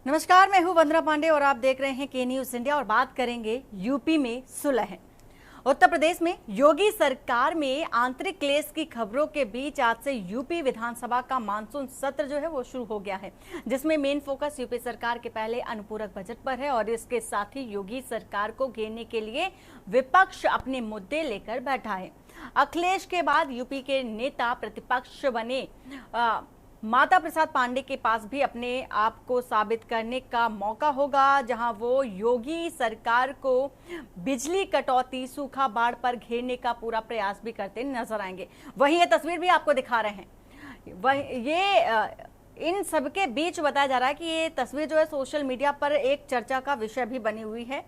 नमस्कार, मैं हूं वंदना पांडे और आप देख रहे हैं के न्यूज इंडिया और बात करेंगे यूपी में सुलह। उत्तर प्रदेश में योगी सरकार में आंतरिक क्लेश की खबरों के बीच आज से यूपी विधानसभा का मानसून सत्र जो है वो शुरू हो गया है, जिसमें मेन फोकस यूपी सरकार के पहले अनुपूरक बजट पर है और इसके साथ ही योगी सरकार को घेरने के लिए विपक्ष अपने मुद्दे लेकर बैठा है। अखिलेश के बाद यूपी के नेता प्रतिपक्ष बने माता प्रसाद पांडे के पास भी अपने आप को साबित करने का मौका होगा, जहां वो योगी सरकार को बिजली कटौती, सूखा, बाढ़ पर घेरने का पूरा प्रयास भी करते नजर आएंगे। वहीं ये तस्वीर भी आपको दिखा रहे हैं। इन सबके बीच बताया जा रहा है कि ये तस्वीर जो है सोशल मीडिया पर एक चर्चा का विषय भी बनी हुई है।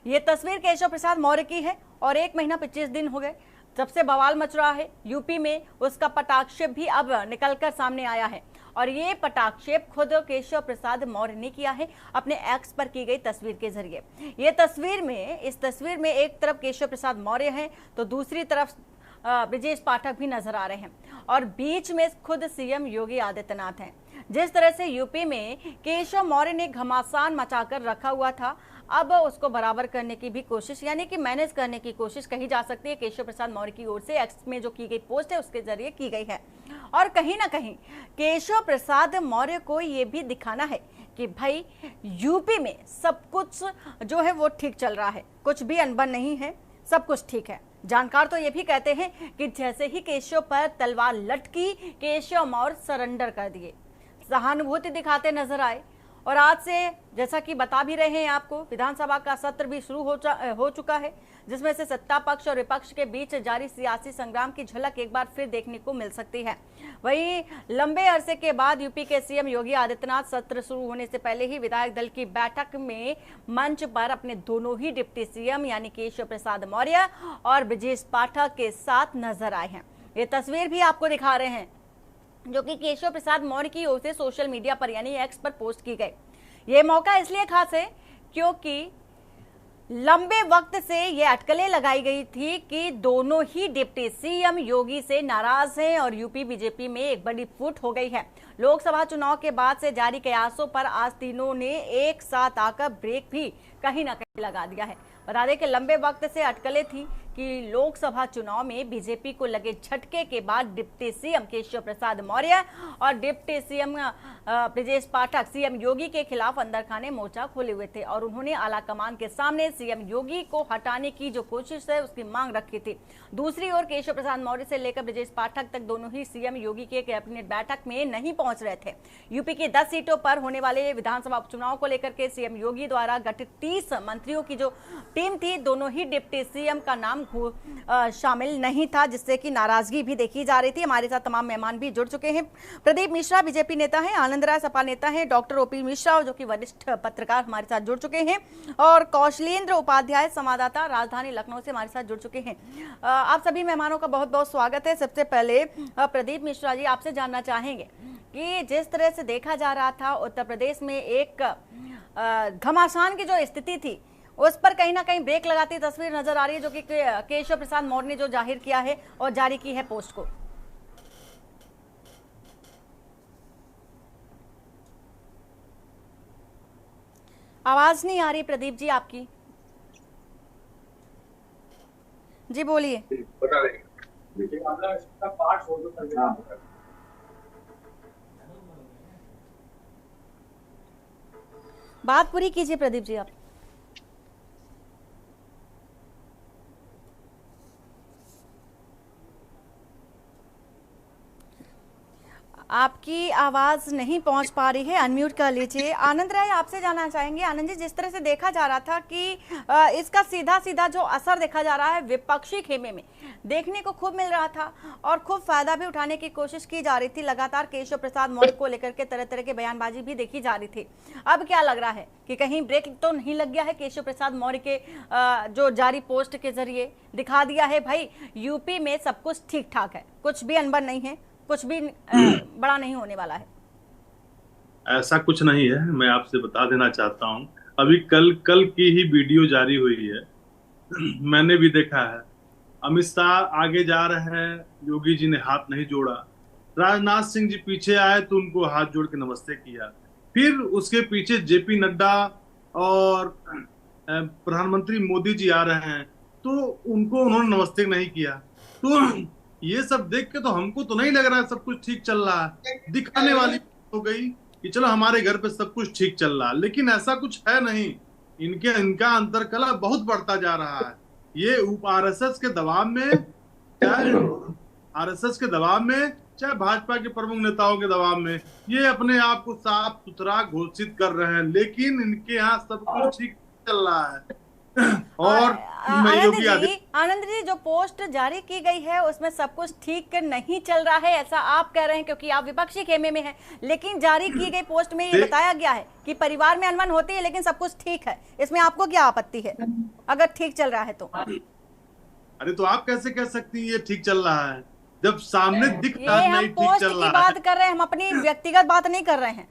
ये तस्वीर केशव प्रसाद मौर्य की है और 1 महीना 25 दिन हो गए सबसे बवाल मच रहा है यूपी में। उसका पटाक्षेप भी अब निकलकर सामने आया है और ये पटाक्षेप खुद केशव प्रसाद मौर्य ने किया है अपने एक्स पर की गई तस्वीर के जरिए। इस तस्वीर में एक तरफ केशव प्रसाद मौर्य हैं तो दूसरी तरफ ब्रजेश पाठक भी नजर आ रहे हैं और बीच में खुद सीएम योगी आदित्यनाथ हैं। जिस तरह से यूपी में केशव मौर्य ने घमासान मचाकर रखा हुआ था, अब उसको बराबर करने की भी कोशिश, यानी कि मैनेज करने की कोशिश कही जा सकती है केशव प्रसाद मौर्य की ओर से। एक्स में जो की गई पोस्ट है उसके जरिए की गई है और कहीं ना कहीं केशव प्रसाद मौर्य को ये भी दिखाना है कि भाई यूपी में सब कुछ जो है वो ठीक चल रहा है, कुछ भी अनबन नहीं है, सब कुछ ठीक है। जानकार तो ये भी कहते हैं कि जैसे ही केशव पर तलवार लटकी, केशव मौर्य सरेंडर कर दिए, सहानुभूति दिखाते नजर आए। और आज से जैसा कि बता भी रहे हैं आपको, विधानसभा का सत्र भी शुरू हो चुका है, जिसमें से सत्ता पक्ष और विपक्ष के बीच जारी सियासी संग्राम की झलक एक बार फिर देखने को मिल सकती है। वहीं लंबे अरसे के बाद यूपी के सीएम योगी आदित्यनाथ सत्र शुरू होने से पहले ही विधायक दल की बैठक में मंच पर अपने दोनों ही डिप्टी सीएम यानी केशव प्रसाद मौर्य और ब्रजेश पाठक के साथ नजर आए हैं। ये तस्वीर भी आपको दिखा रहे हैं जो कि केशव प्रसाद मौर्य की ओर से सोशल मीडिया पर यानी एक्स पर पोस्ट की गई। ये मौका इसलिए खास है क्योंकि लंबे वक्त से ये अटकलें लगाई गई थी कि दोनों ही डिप्टी सीएम योगी से नाराज हैं और यूपी बीजेपी में एक बड़ी फूट हो गई है। लोकसभा चुनाव के बाद से जारी कयासों पर आज तीनों ने एक साथ आकर ब्रेक भी कहीं ना कहीं लगा दिया है। बता दें कि लंबे वक्त से अटकलें थी कि लोकसभा चुनाव में बीजेपी को लगे झटके के बाद डिप्टी सीएम केशव प्रसाद मौर्य और deputy CM Brajesh Pathak CM योगी के खिलाफ अंदर खाने मोर्चा खोले हुए थे और उन्होंने आलाकमान के सामने सीएम योगी को हटाने की जो कोशिश है उसकी मांग रखी थी। दूसरी ओर केशव प्रसाद मौर्य से लेकर ब्रजेश पाठक तक दोनों ही सीएम योगी के कैबिनेट बैठक में नहीं पहुंच रहे थे। यूपी की 10 सीटों पर होने वाले विधानसभा उपचुनाव को लेकर के सीएम योगी द्वारा गठित 30 मंत्रियों की जो टीम थी, दोनों ही डिप्टी सीएम का नाम शामिल नहीं था, जिससे कि नाराजगी भी देखी जा रही थी। हमारे साथ तमाम मेहमान भी जुड़ चुके हैं। प्रदीप मिश्रा बीजेपी नेता हैं, आनंद राय सपा नेता हैं, डॉक्टर ओपी मिश्रा जो कि वरिष्ठ पत्रकार हमारे साथ जुड़ चुके हैं और कौशलेंद्र उपाध्याय संवाददाता राजधानी लखनऊ से हमारे साथ जुड़ चुके हैं। आप सभी मेहमानों का बहुत बहुत स्वागत है। सबसे पहले प्रदीप मिश्रा जी, आपसे जानना चाहेंगे कि जिस तरह से देखा जा रहा था उत्तर प्रदेश में एक घमासान की जो स्थिति थी उस पर कहीं ना कहीं ब्रेक लगाती तस्वीर नजर आ रही है, जो कि केशव प्रसाद मौर्य ने जो जाहिर किया है और जारी की है पोस्ट को। आवाज नहीं आ रही प्रदीप जी आपकी। जी बोलिए। बात पूरी कीजिए प्रदीप जी आप। आपकी आवाज नहीं पहुंच पा रही है, अनम्यूट कर लीजिए। आनंद राय, आपसे जानना चाहेंगे। आनंद जी, जिस तरह से देखा जा रहा था कि इसका सीधा सीधा जो असर देखा जा रहा है विपक्षी खेमे में देखने को खूब मिल रहा था और खूब फायदा भी उठाने की कोशिश की जा रही थी। लगातार केशव प्रसाद मौर्य को लेकर के तरह तरह की बयानबाजी भी देखी जा रही थी। अब क्या लग रहा है कि कहीं ब्रेक तो नहीं लग गया है? केशव प्रसाद मौर्य के जो जारी पोस्ट के जरिए दिखा दिया है भाई यूपी में सब कुछ ठीक ठाक है, कुछ भी अनबन नहीं है, कुछ भी बड़ा नहीं होने वाला है। ऐसा कुछ नहीं है। मैं आपसे बता देना चाहता हूं, अभी कल कल की ही वीडियो जारी हुई है। मैंने भी देखा है। अमित शाह आगे जा रहे हैं, योगी जी ने हाथ नहीं जोड़ा। राजनाथ सिंह जी पीछे आए तो उनको हाथ जोड़ के नमस्ते किया। फिर उसके पीछे जेपी नड्डा और प्रधानमंत्री मोदी जी आ रहे हैं, तो उनको उन्होंने नमस्ते नहीं किया। तो ये सब देख के तो हमको तो नहीं लग रहा है सब कुछ ठीक चल रहा है। दिखाने वाली हो गई कि चलो हमारे घर पे सब कुछ ठीक चल रहा है, लेकिन ऐसा कुछ है नहीं। इनका अंतरकलह बहुत बढ़ता जा रहा है। ये आरएसएस के दबाव में, चाहे आरएसएस के दबाव में, चाहे भाजपा के प्रमुख नेताओं के दबाव में, ये अपने आप को साफ सुथरा घोषित कर रहे हैं, लेकिन इनके यहाँ सब कुछ ठीक चल रहा है। और आनंद जी जो पोस्ट जारी की गई है उसमें सब कुछ ठीक नहीं चल रहा है ऐसा आप कह रहे हैं, क्योंकि आप विपक्षी खेमे में हैं, लेकिन जारी की गई पोस्ट में ये बताया गया है कि परिवार में अनबन होती है लेकिन सब कुछ ठीक है। इसमें आपको क्या आपत्ति है अगर ठीक चल रहा है तो? अरे तो आप कैसे कह सकती हैं ये ठीक चल रहा है जब सामने दिख रहा है नहीं ठीक चल रहा है? बात कर रहे हैं हम, अपनी व्यक्तिगत बात नहीं कर रहे हैं।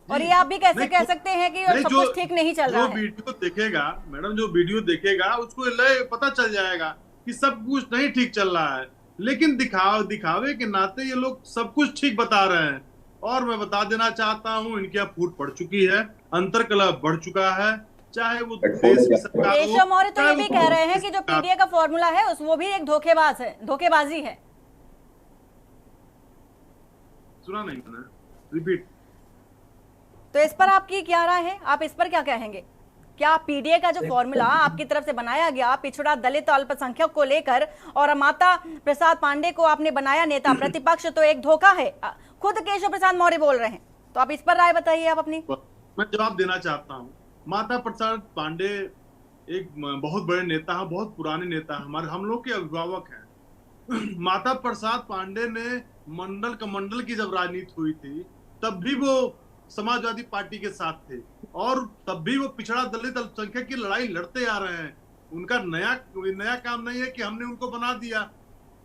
और ये आप भी कैसे कह सकते हैं कि सब कुछ ठीक नहीं चल रहा है? जो वीडियो देखेगा मैडम, जो वीडियो देखेगा उसको पता चल जाएगा कि सब कुछ नहीं ठीक चल रहा है, लेकिन दिखावे के नाते ये लोग सब कुछ ठीक बता रहे हैं। और मैं बता देना चाहता हूँ, इनकी अब फूट पड़ चुकी है, अंतरकलह बढ़ चुका है, चाहे वो देश की सरकार हो। केशव मौर्य तो ये भी कह रहे हैं कि जो पीडीए का फॉर्मूला है वो भी एक धोखेबाजी है। सुना नहीं मैंने, रिपीट। तो इस पर आपकी क्या राय है, आप इस पर क्या कहेंगे? क्या पीडीए का जो फॉर्मूला आपकी तरफ से बनाया गया पिछड़ा दलित और अल्पसंख्यक को लेकर, और माता प्रसाद पांडे को आपने बनाया नेता प्रतिपक्ष, तो एक धोखा है? खुद केशव प्रसाद मौर्य बोल रहे हैं, तो आप इस पर राय बताइए आप अपनी। मैं जवाब देना चाहता हूँ। माता प्रसाद पांडे एक बहुत बड़े नेता हैं, बहुत पुराने नेता हैं, हमारे हम लोग के अभिभावक हैं। माता प्रसाद पांडे ने मंडल कमंडल की जब राजनीति हुई थी तब भी वो समाजवादी पार्टी के साथ थे, और तब भी वो पिछड़ा दलित अल्पसंख्यक की लड़ाई लड़ते आ रहे हैं। उनका नया काम नहीं है कि हमने उनको बना दिया,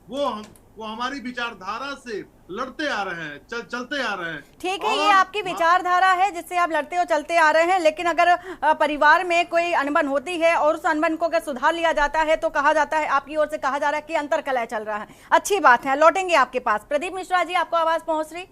वो हमारी विचारधारा से लड़ते आ रहे हैं, चलते आ रहे हैं। ठीक है, ये आपकी विचारधारा है जिससे आप लड़ते हो चलते आ रहे हैं, लेकिन अगर परिवार में कोई अनबन होती है और उस अनबन को अगर सुधार लिया जाता है तो कहा जाता है, आपकी ओर से कहा जा रहा है कि अंतरकलह चल रहा है। अच्छी बात है, लौटेंगे आपके पास। प्रदीप मिश्रा जी, आपको आवाज पहुंच रही?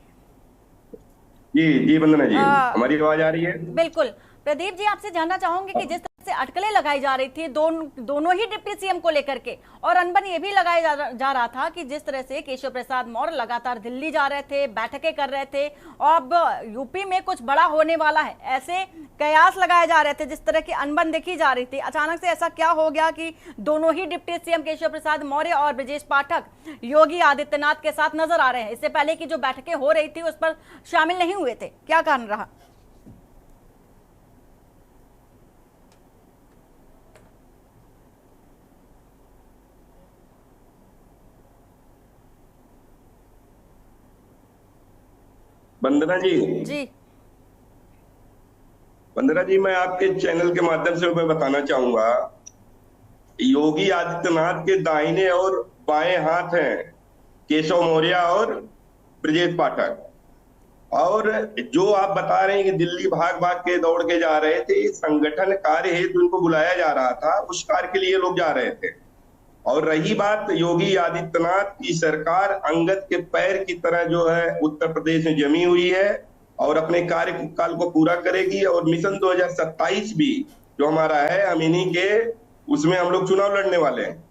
जी वंदना जी, हमारी आवाज आ रही है? बिल्कुल। प्रदीप जी, आपसे जानना चाहूंगी कि जिस तरह से अटकलें लगाई जा रही थी दोनों ही डिप्टी सीएम को लेकर के, और अनबन ये भी लगाया जा रहा था कि जिस तरह से केशव प्रसाद मौर्य लगातार दिल्ली जा रहे थे, बैठकें कर रहे थे, और अब यूपी में कुछ बड़ा होने वाला है, ऐसे कयास लगाए जा रहे थे, जिस तरह की अनबन देखी जा रही थी, अचानक से ऐसा क्या हो गया कि दोनों ही डिप्टी सीएम केशव प्रसाद मौर्य और ब्रजेश पाठक योगी आदित्यनाथ के साथ नजर आ रहे हैं? इससे पहले की जो बैठकें हो रही थी उस पर शामिल नहीं हुए थे, क्या कारण रहा? वंदना जी, मैं आपके चैनल के माध्यम से मैं बताना चाहूंगा, योगी आदित्यनाथ के दाहिने और बाएं हाथ हैं केशव मौर्य और ब्रजेश पाठक। और जो आप बता रहे हैं कि दिल्ली भाग भाग के दौड़ के जा रहे थे, संगठन कार्य हेतु उनको बुलाया जा रहा था, उस कार्य के लिए लोग जा रहे थे। और रही बात योगी आदित्यनाथ की सरकार अंगद के पैर की तरह जो है उत्तर प्रदेश में जमी हुई है और अपने कार्यकाल को पूरा करेगी, और मिशन 2027 भी जो हमारा है, हम इन्हीं के उसमें हम लोग चुनाव लड़ने वाले हैं।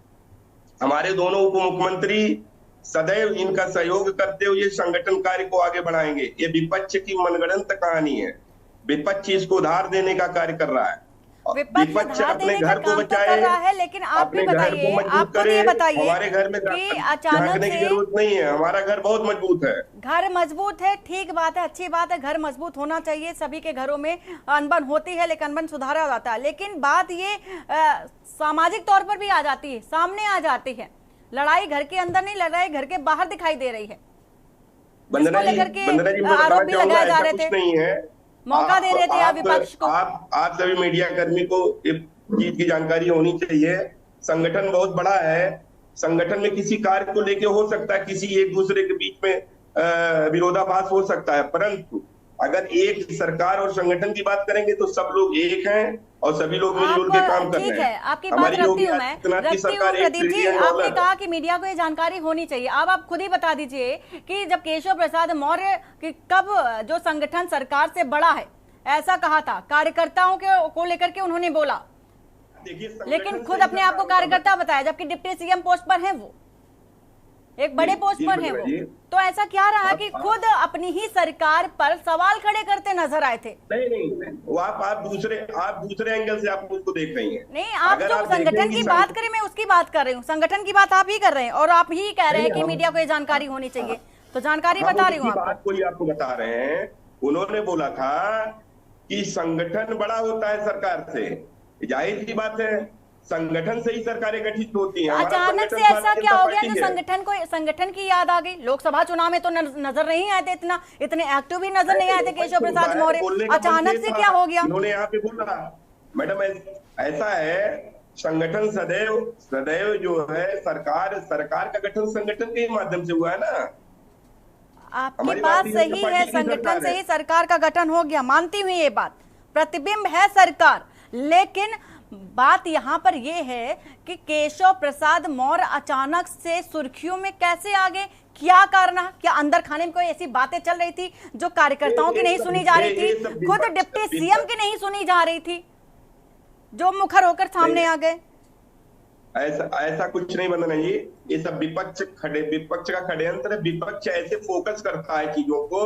हमारे दोनों उप मुख्यमंत्री सदैव इनका सहयोग करते हुए संगठन कार्य को आगे बढ़ाएंगे। ये विपक्ष की मनगढ़ंत कहानी है, विपक्ष इसको उधार देने का कार्य कर रहा है। विपक्ष अपने घर को बचाए कर रहा है, लेकिन आप भी बताइए, आपको ये बताइए, हमारे घर में कि अचानक से जरूरत नहीं है, हमारा घर बहुत मजबूत है। घर मजबूत है, ठीक बात है, अच्छी बात है, घर मजबूत होना चाहिए। सभी के घरों में अनबन होती है लेकिन अनबन सुधारा जाता है, लेकिन बात ये सामाजिक तौर पर भी आ जाती है, सामने आ जाती है। लड़ाई घर के अंदर नहीं, लड़ाई घर के बाहर दिखाई दे रही है, जिसको लेकर के आरोप भी लगाए जा रहे थे, नहीं है, मौका दे रहे थे आप विपक्ष को। आप सभी मीडिया कर्मी को इस चीज की जानकारी होनी चाहिए। संगठन बहुत बड़ा है, संगठन में किसी कार्य को लेके हो सकता है किसी एक दूसरे के बीच में विरोधाभास हो सकता है, परंतु अगर एक सरकार और संगठन की बात करेंगे तो सब लोग एक हैं और सभी लोग मिलजुल के काम कर रहे हैं। ठीक है, आपकी बात हमारी रखती योगी हूँ मैं, आदित्यनाथ की रखती हूँ सरकार 1 प्रदीप जी। ट्रिलियन आपने डॉलर। कहा कि मीडिया को ये जानकारी होनी चाहिए। अब आप खुद ही बता दीजिए कि जब केशव प्रसाद मौर्य कि कब जो संगठन सरकार से बड़ा है ऐसा कहा था, कार्यकर्ताओं को लेकर के उन्होंने बोला, लेकिन खुद अपने आप को कार्यकर्ता बताया, जबकि डिप्टी सीएम पोस्ट पर है, वो एक बड़े पोस्ट पर है वो। तो ऐसा क्या रहा कि खुद अपनी ही सरकार पर सवाल खड़े करते नजर आए थे? नहीं, वो आप दूसरे एंगल से आप उसको देख रही हैं। नहीं, आप जो संगठन की बात करें, मैं उसकी बात कर रही हूँ। संगठन की बात आप ही कर रहे हैं और आप ही कह रहे हैं कि मीडिया को ये जानकारी होनी चाहिए, तो जानकारी बता रही हूँ बात कोई आपको बता रहे हैं। उन्होंने बोला था कि संगठन बड़ा होता है सरकार से, जाहिर सी बात है, संगठन से ही सरकारें गठित होती हैं। अचानक से ऐसा क्या हो गया जो संगठन की याद आ गई? लोकसभा चुनाव में तो नजर नहीं आए थे, इतने एक्टिव भी नजर नहीं आए थे केशव प्रसाद मौर्य, अचानक से क्या हो गया? उन्होंने यहाँ पे बोला, मैडम ऐसा है, संगठन सदैव जो है सरकार का गठन संगठन के माध्यम से हुआ है ना। आपकी बात सही है, संगठन से ही सरकार का गठन हो गया, मानती हूँ ये बात, प्रतिबिंब है सरकार। लेकिन बात यहाँ पर यह है कि केशव प्रसाद मौर्य अचानक से सुर्खियों में कैसे आ गए? क्या कारण? क्या अंदर खाने में कोई ऐसी बातें चल रही थी जो कार्यकर्ताओं की नहीं सुनी जा रही थी, खुद डिप्टी सीएम की नहीं सुनी जा रही थी, जो मुखर होकर सामने आ गए? ऐसा कुछ नहीं बना जी, ये सब विपक्ष का षड्यंत्र है। विपक्ष ऐसे फोकस करता है चीजों को,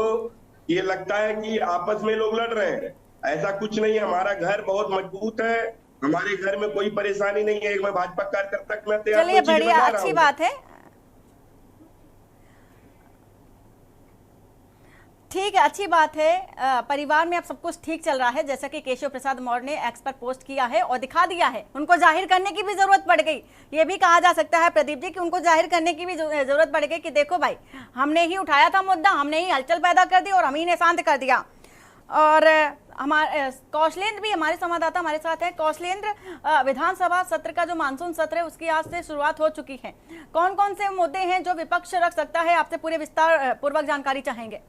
ये लगता है कि आपस में लोग लड़ रहे हैं। ऐसा कुछ नहीं है। हमारा घर बहुत मजबूत है, हमारे घर में कोई परेशानी नहीं है। मैं भाजपा कार्यकर्ता के नाते चलिए, बढ़िया, अच्छी बात है, ठीक है, अच्छी बात है। परिवार में अब सब कुछ ठीक चल रहा है, जैसा कि केशव प्रसाद मौर्य ने एक्स पर पोस्ट किया है और दिखा दिया है। उनको जाहिर करने की भी जरूरत पड़ गई, ये भी कहा जा सकता है प्रदीप जी कि उनको जाहिर करने की भी जरूरत पड़ गई कि देखो भाई, हमने ही उठाया था मुद्दा, हमने ही हलचल पैदा कर दी और हम ही ने शांत कर दिया। और हमारे कौशलेंद्र भी हमारे संवाददाता हमारे साथ हैं। कौशलेंद्र, विधानसभा सत्र का जो मानसून सत्र है उसकी आज से शुरुआत हो चुकी है। कौन कौन से मुद्दे हैं जो विपक्ष रख सकता है? आपसे पूरे विस्तार पूर्वक जानकारी चाहेंगे।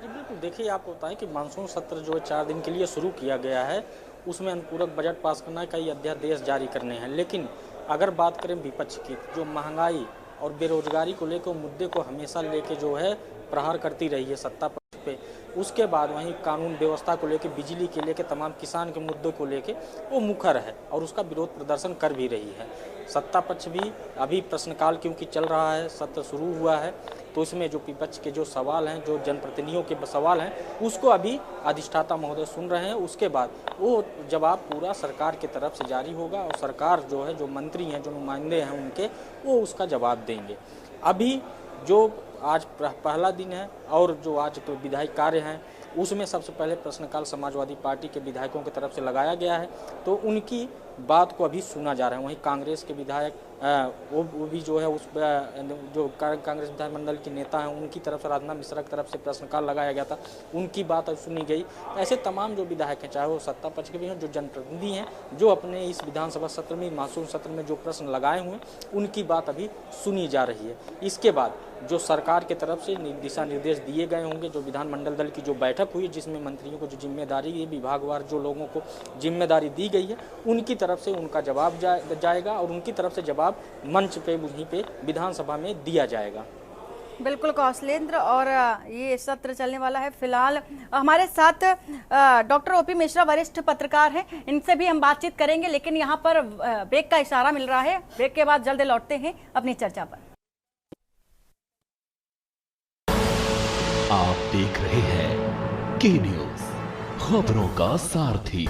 बिल्कुल, देखिए, आपको बताएं कि मानसून सत्र जो 4 दिन के लिए शुरू किया गया है, उसमें अनुपूरक बजट पास करना, कई अध्यादेश जारी करने हैं। लेकिन अगर बात करें विपक्ष की, जो महंगाई और बेरोजगारी को लेकर मुद्दे को हमेशा लेके जो है प्रहार करती रही है सत्ता पक्ष पे, उसके बाद वहीं कानून व्यवस्था को लेकर, बिजली के लेकर, तमाम किसान के मुद्दों को लेकर वो मुखर है और उसका विरोध प्रदर्शन कर भी रही है। सत्ता पक्ष भी अभी प्रश्नकाल क्योंकि चल रहा है, सत्र शुरू हुआ है, तो इसमें जो विपक्ष के जो सवाल हैं, जो जनप्रतिनिधियों के सवाल हैं, उसको अभी अधिष्ठाता महोदय सुन रहे हैं। उसके बाद वो जवाब पूरा सरकार की तरफ से जारी होगा और सरकार जो है, जो मंत्री हैं, जो नुमाइंदे हैं उनके, वो उसका जवाब देंगे। अभी जो आज पहला दिन है और जो आज तो विधायी कार्य हैं, उसमें सबसे पहले प्रश्नकाल समाजवादी पार्टी के विधायकों की तरफ से लगाया गया है, तो उनकी बात को अभी सुना जा रहा है। वहीं कांग्रेस के विधायक वो भी जो है उस जो कांग्रेस विधानमंडल के नेता हैं, उनकी तरफ से, राजना मिश्रा की तरफ से प्रश्नकाल लगाया गया था, उनकी बात सुनी गई। ऐसे तमाम जो विधायक हैं, चाहे वो सत्ता पक्ष के भी हैं, जो जनप्रतिनिधि हैं, जो अपने इस विधानसभा सत्र में, मानसून सत्र में जो प्रश्न लगाए हुए हैं, उनकी बात अभी सुनी जा रही है। इसके बाद जो सरकार की तरफ से दिशा निर्देश दिए गए होंगे, जो विधानमंडल दल की जो बैठक हुई, जिसमें मंत्रियों को जो जिम्मेदारी, ये विभागवार जो लोगों को जिम्मेदारी दी गई है, उनकी तरफ से उनका जवाब जाएगा और उनकी तरफ से जवाब मंच पे, वहीं पे विधानसभा में दिया जाएगा। बिल्कुल कौशलेंद्र, और ये सत्र चलने वाला है। फिलहाल हमारे साथ डॉक्टर ओपी मिश्रा वरिष्ठ पत्रकार हैं, इनसे भी हम बातचीत करेंगे, लेकिन यहाँ पर ब्रेक का इशारा मिल रहा है। ब्रेक के बाद जल्द लौटते हैं अपनी चर्चा पर। आप देख रहे हैं के न्यूज, खबरों का सारथी।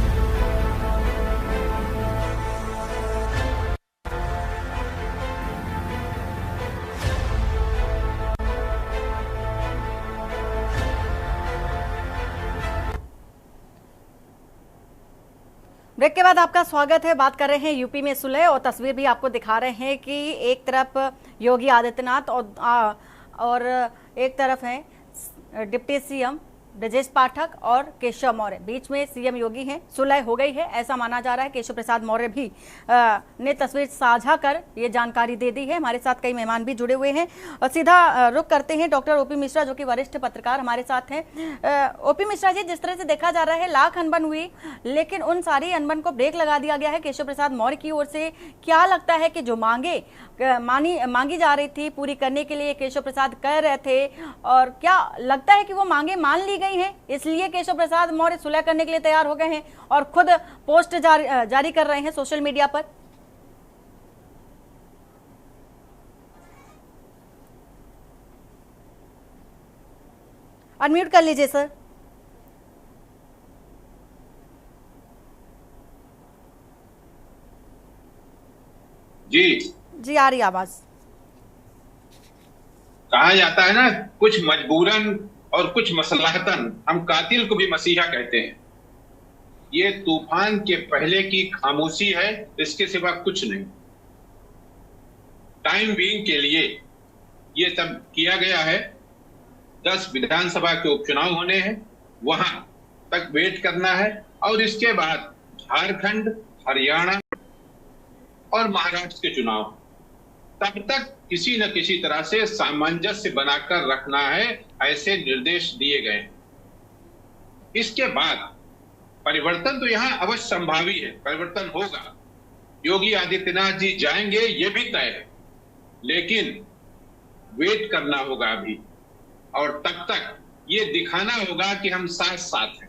ब्रेक के बाद आपका स्वागत है। बात कर रहे हैं यूपी में सुलह, और तस्वीर भी आपको दिखा रहे हैं कि एक तरफ योगी आदित्यनाथ और एक तरफ है डिप्टी सीएम ब्रजेश पाठक और केशव मौर्य, बीच में सीएम योगी हैं, सुलह हो गई है ऐसा माना जा रहा है। केशव प्रसाद मौर्य भी ने तस्वीर साझा कर ये जानकारी दे दी है। हमारे साथ कई मेहमान भी जुड़े हुए हैं और सीधा रुख करते हैं डॉक्टर ओपी मिश्रा जो कि वरिष्ठ पत्रकार हमारे साथ हैं। ओपी मिश्रा जी, जिस तरह से देखा जा रहा है लाख अनबन हुई, लेकिन उन सारी अनबन को ब्रेक लगा दिया गया है केशव प्रसाद मौर्य की ओर से। क्या लगता है कि जो मांगी जा रही थी पूरी करने के लिए केशव प्रसाद कह रहे थे, और क्या लगता है कि वो मांगे मान ली गई हैं, इसलिए केशव प्रसाद मौर्य सुलह करने के लिए तैयार हो गए हैं और खुद पोस्ट जारी कर रहे हैं सोशल मीडिया पर? अनम्यूट कर लीजिए सर। जी आ रही आवाज। कहा जाता है ना, कुछ मजबूरन और कुछ मसलहतन, हम कातिल को भी मसीहा कहते हैं। ये तूफान के पहले की खामोशी है, इसके सिवा कुछ नहीं। टाइम बीइंग के लिए ये सब किया गया है। 10 विधानसभा के उपचुनाव होने हैं, वहां तक वेट करना है और इसके बाद झारखंड, हरियाणा और महाराष्ट्र के चुनाव, तब तक किसी न किसी तरह से सामंजस्य बनाकर रखना है, ऐसे निर्देश दिए गए। इसके बाद परिवर्तन तो यहां अवश्य संभावी है, परिवर्तन होगा। योगी आदित्यनाथ जी जाएंगे ये भी तय है, लेकिन वेट करना होगा अभी, और तब तक ये दिखाना होगा कि हम साथ साथ हैं।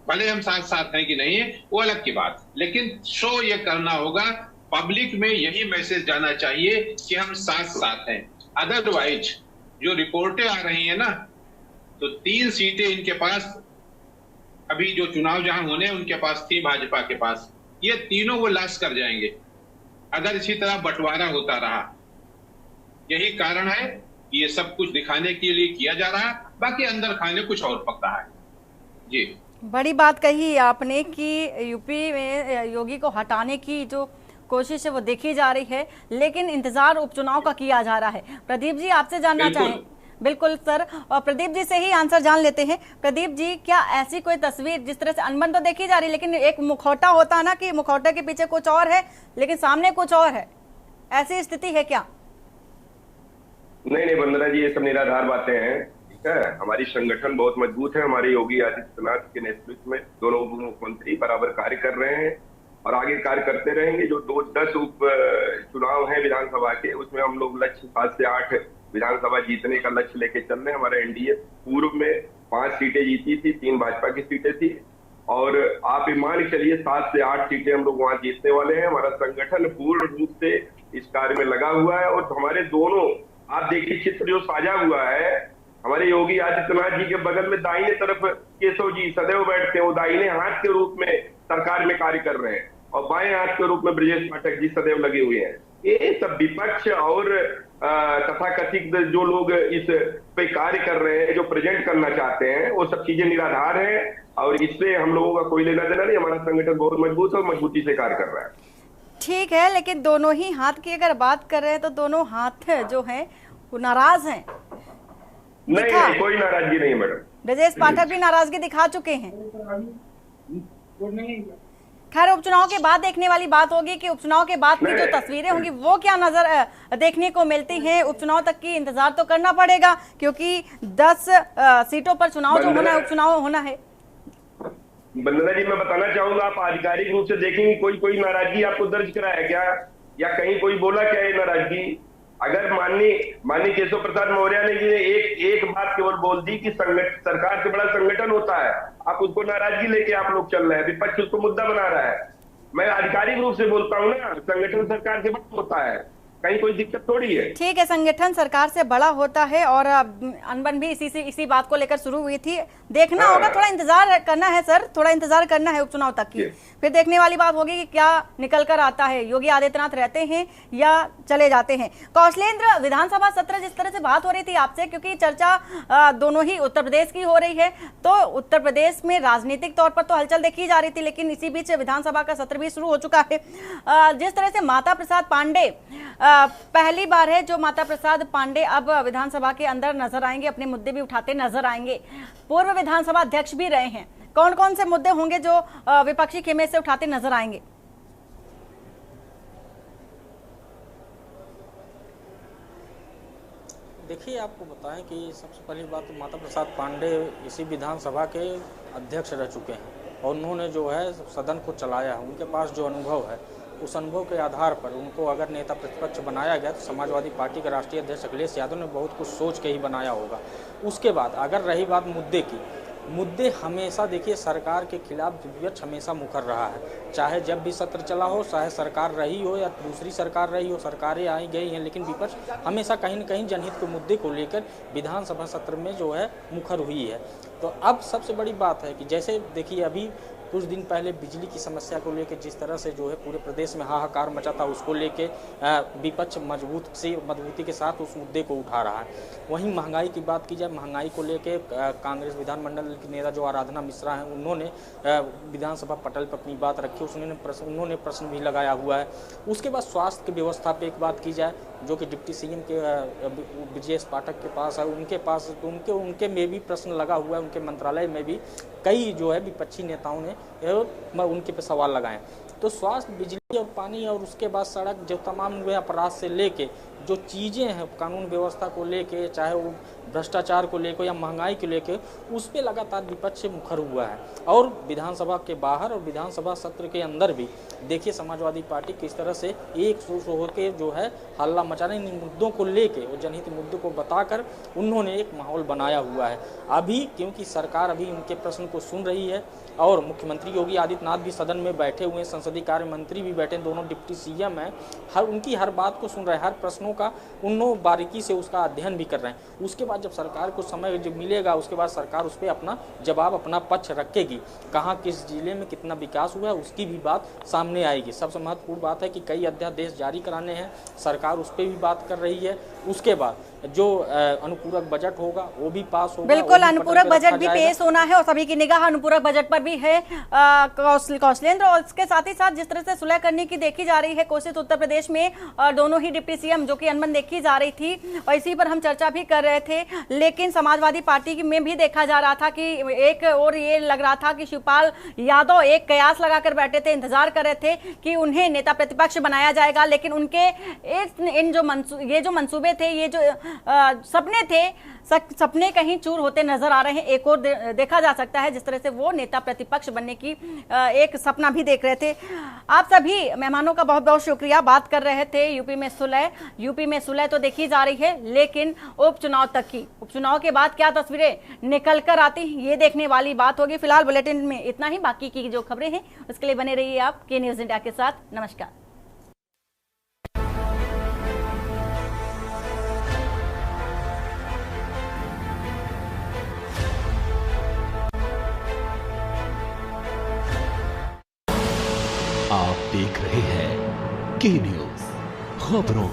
भले हम साथ साथ हैं कि नहीं है वो अलग की बात, लेकिन शो ये करना होगा, पब्लिक में यही मैसेज जाना चाहिए कि हम साथ साथ हैं। अदरवाइज जो रिपोर्टें आ रही हैं ना, तो 3 सीटें इनके पास, अभी जो चुनाव जहां होने उनके पास थी भाजपा के पास, ये तीनों वो लाश कर जाएंगे अगर इसी तरह बंटवारा होता रहा। यही कारण है कि ये सब कुछ दिखाने के लिए किया जा रहा है, बाकी अंदर खाने कुछ और पक रहा है। जी, बड़ी बात कही आपने कि यूपी में योगी को हटाने की जो कोशिश है वो देखी जा रही है, लेकिन इंतजार उपचुनाव का किया जा रहा है। प्रदीप जी आपसे जानना चाहें। बिल्कुल सर, और प्रदीप जी से ही आंसर जान लेते हैं। प्रदीप जी, क्या ऐसी कोई तस्वीर, जिस तरह से अनबन तो देखी जा रही है, लेकिन एक मुखौटा होता है ना कि मुखौटे के पीछे कुछ और है लेकिन सामने कुछ और है, ऐसी स्थिति है क्या? नहीं वंदना जी, ये सब निराधार बातें हैं। ठीक है, हमारी संगठन बहुत मजबूत है। हमारे योगी आदित्यनाथ के नेतृत्व में दोनों उप मुख्यमंत्री बराबर कार्य कर रहे हैं और आगे कार्य करते रहेंगे। जो 10 उप चुनाव हैं विधानसभा के, उसमें हम लोग लक्ष्य 7 से 8 विधानसभा जीतने का लक्ष्य लेके चल रहे हैं। हमारा एनडीए पूर्व में 5 सीटें जीती थी, 3 भाजपा की सीटें थी, और आप मान के चलिए 7 से 8 सीटें हम लोग वहां जीतने वाले हैं। हमारा संगठन पूर्ण रूप से इस कार्य में लगा हुआ है और हमारे दोनों, आप देखिए चित्र जो साझा हुआ है, हमारे योगी आदित्यनाथ जी के बगल में दाहिने तरफ केशव जी सदैव बैठते हैं, वो दाहिने हाथ के रूप में सरकार में कार्य कर रहे हैं, और बाएं हाथ के रूप में ब्रजेश पाठक जी सदैव लगे हुए हैं। ये सब विपक्ष और तथाकथित जो लोग इस पे कार्य कर रहे हैं, जो प्रेजेंट करना चाहते हैं, वो सब चीजें निराधार है और इससे हम लोगों का कोई लेना देना नहीं। हमारा संगठन बहुत मजबूत है और मजबूती से कार्य कर रहा है। ठीक है, लेकिन दोनों ही हाथ की अगर बात कर रहे हैं तो दोनों हाथ जो हैं वो नाराज हैं। नहीं, कोई नाराजगी नहीं मैडम। ब्रजेश पाठक भी नाराजगी दिखा चुके हैं। खैर, उपचुनाव के बाद देखने वाली बात होगी कि उपचुनाव के बाद की जो तस्वीरें होंगी वो क्या नजर देखने को मिलती हैं। उपचुनाव तक की इंतजार तो करना पड़ेगा, क्योंकि 10 सीटों पर चुनाव जो होना है, उपचुनाव होना है। वंदना जी, मैं बताना चाहूंगा, आप आधिकारिक रूप से देखेंगे कोई नाराजगी आपको दर्ज कराया क्या, या कहीं कोई बोला क्या ये नाराजगी? अगर माननीय केशव प्रसाद मौर्य ने एक बात केवल बोल दी कि सरकार से बड़ा संगठन होता है, आप उसको नाराजगी लेके आप लोग चल रहे हैं, विपक्ष उसको मुद्दा बना रहा है। मैं आधिकारिक रूप से बोलता हूँ ना, संगठन सरकार से बड़ा होता है, कहीं कोई दिक्कत थोड़ी है। ठीक है, संगठन सरकार से बड़ा होता है और अनबन भी इसी बात को लेकर शुरू हुई थी। देखना होगा, थोड़ा इंतजार करना है सर, थोड़ा इंतजार करना है उपचुनाव तक की, फिर देखने वाली बात होगी कि क्या निकल कर आता है। योगी आदित्यनाथ रहते हैं या चले जाते हैं। कौशलेंद्र, विधानसभा सत्र जिस तरह से बात हो रही थी आपसे, क्योंकि चर्चा दोनों ही उत्तर प्रदेश की हो रही है, तो उत्तर प्रदेश में राजनीतिक तौर पर तो हलचल देखी जा रही थी, लेकिन इसी बीच विधानसभा का सत्र भी शुरू हो चुका है। जिस तरह से माता प्रसाद पांडे पहली बार है जो माता प्रसाद पांडे अब विधानसभा के अंदर नजर आएंगे, अपने मुद्दे भी उठाते नजर आएंगे। पूर्व विधानसभा अध्यक्ष भी रहे हैं, कौन कौन से मुद्दे होंगे जो विपक्षी खेमे से उठाते नजर आएंगे? देखिए, आपको बताएं कि सबसे पहली बात तो माता प्रसाद पांडे इसी विधानसभा के अध्यक्ष रह चुके हैं और उन्होंने जो है सदन को चलाया है। उनके पास जो अनुभव है, उस अनुभव के आधार पर उनको अगर नेता प्रतिपक्ष बनाया गया तो समाजवादी पार्टी के राष्ट्रीय अध्यक्ष अखिलेश यादव ने बहुत कुछ सोच के ही बनाया होगा। उसके बाद अगर रही बात मुद्दे की, मुद्दे हमेशा देखिए सरकार के खिलाफ विपक्ष हमेशा मुखर रहा है, चाहे जब भी सत्र चला हो, चाहे सरकार रही हो या दूसरी सरकार रही हो, सरकारें आई गई हैं, लेकिन विपक्ष हमेशा कहीं न कहीं जनहित के मुद्दे को लेकर विधानसभा सत्र में जो है मुखर हुई है। तो अब सबसे बड़ी बात है कि जैसे देखिए अभी कुछ दिन पहले बिजली की समस्या को लेकर जिस तरह से जो है पूरे प्रदेश में हाहाकार मचा था, उसको लेके विपक्ष मजबूती के साथ उस मुद्दे को उठा रहा है। वहीं महंगाई की बात की जाए, महंगाई को लेके कांग्रेस विधानमंडल की नेता जो आराधना मिश्रा हैं, उन्होंने विधानसभा पटल पर अपनी बात रखी, उन्होंने प्रश्न भी लगाया हुआ है। उसके बाद स्वास्थ्य की व्यवस्था पे एक बात की जाए, जो कि डिप्टी सीएम के ब्रजेश पाठक के पास है, उनके पास उनके में भी प्रश्न लगा हुआ है। उनके मंत्रालय में भी कई जो है विपक्षी नेताओं ने उनके पे सवाल लगाए। तो स्वास्थ्य, बिजली और पानी और उसके बाद सड़क, जो तमाम हुए अपराध से लेके जो चीज़ें हैं कानून व्यवस्था को लेके, चाहे वो भ्रष्टाचार को लेकर या महंगाई को लेकर, उस पर लगातार विपक्ष मुखर हुआ है। और विधानसभा के बाहर और विधानसभा सत्र के अंदर भी देखिए समाजवादी पार्टी किस तरह से एक सूत्र होकर जो है हल्ला मचा रहे, इन मुद्दों को लेके और जनहित मुद्दों को बताकर उन्होंने एक माहौल बनाया हुआ है। अभी क्योंकि सरकार अभी उनके प्रश्न को सुन रही है और मुख्यमंत्री योगी आदित्यनाथ भी सदन में बैठे हुए हैं, संसदीय कार्य मंत्री भी बैठे, दोनों डिप्टी सीएम हैं, उनकी हर बात को सुन रहे हैं, हर प्रश्नों का उन्होंने बारीकी से उसका अध्ययन भी कर रहे हैं। उसके बाद जब सरकार को समय जब मिलेगा, उसके बाद सरकार उस पर अपना जवाब, अपना पक्ष रखेगी, कहाँ किस जिले में कितना विकास हुआ है उसकी भी बात सामने आएगी। सबसे महत्वपूर्ण बात है कि कई अध्यादेश जारी कराने हैं, सरकार उस पर भी बात कर रही है। उसके बाद जो अनुपूरक बजट होगा वो भी पास होगा। बिल्कुल, अनुपूरक बजट भी पेश होना है और सभी की निगाह अनुपूरक बजट पर भी है कौशलेंद्र। और इसके साथ ही साथ जिस तरह से सुलह करने की देखी जा रही है कोशिश उत्तर प्रदेश में, दोनों ही डिप्टी सीएम जो कि अनबन देखी जा रही थी और इसी पर हम चर्चा भी कर रहे थे, लेकिन समाजवादी पार्टी में भी देखा जा रहा था कि एक और ये लग रहा था कि शिवपाल यादव एक कयास लगाकर बैठे थे, इंतजार कर रहे थे कि उन्हें नेता प्रतिपक्ष बनाया जाएगा, लेकिन उनके इन जो मंसूबे थे, ये जो सपने थे, सपने कहीं चूर होते नजर आ रहे हैं। एक और देखा जा सकता है जिस तरह से वो नेता प्रतिपक्ष बनने की एक सपना भी देख रहे थे। आप सभी मेहमानों का बहुत बहुत शुक्रिया। बात कर रहे थे यूपी में सुलह तो देखी जा रही है, लेकिन उपचुनाव तक की, उपचुनाव के बाद क्या तस्वीरें निकल कर आती ये देखने वाली बात होगी। फिलहाल बुलेटिन में इतना ही, बाकी की जो खबरें हैं उसके लिए बने रहिए आप के न्यूज इंडिया के साथ। नमस्कार। आप देख रहे हैं के न्यूज खबरों